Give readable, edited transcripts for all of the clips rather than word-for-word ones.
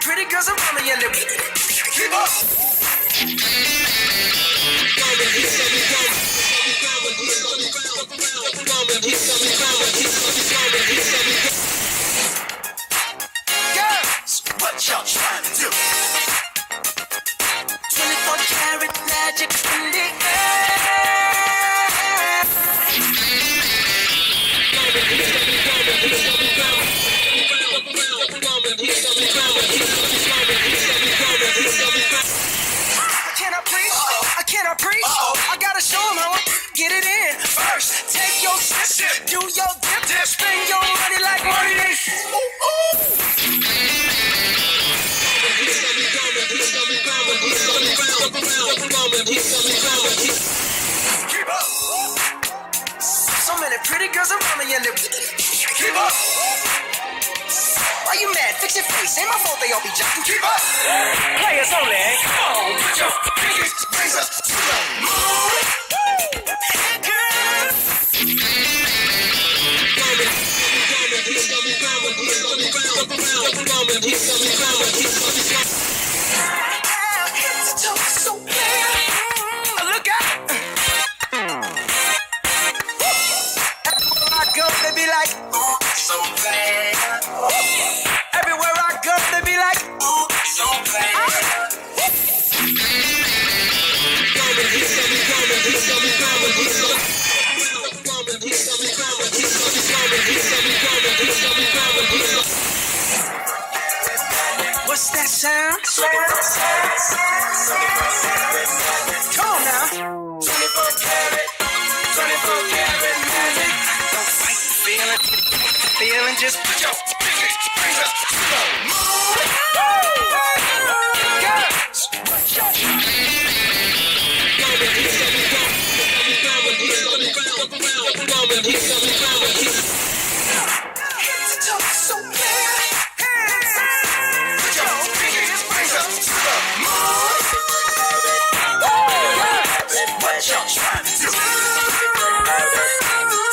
pretty girls around me and they keep up. Girls, what y'all trying to do? 24 karat magic in the air. I cannot preach. I gotta show them how I get it in. First, take your sip, do your dip, spend your money like money. Keep up. So many pretty girls around me and they keep up. Why you mad? Fix your face. Ain't my fault they all be jacking. Keep up. Players only. Come on, put your fingers up to the moon. Girl. So bad. Look out. Everywhere I go, they be like, oh, so bad. Everywhere I go, they be like, oh, so bad. What's that sound? Come on now. 24 karat magic. Don't fight the feeling, just put your fingers up to the moon. Girls, what y'all so bad. Put your fingers up to the moon. What y'all trying to do?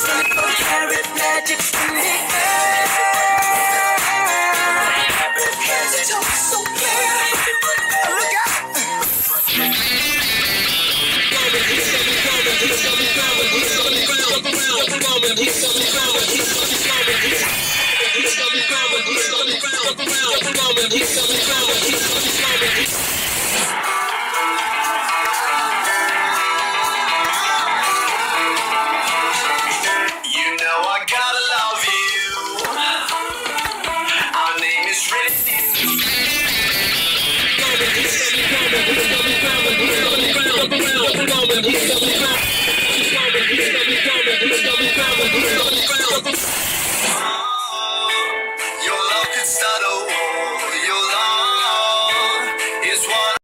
24 karat magic in the air. So bad. Look out. You know I gotta love you. Our name is written. Your love could start a war. Your love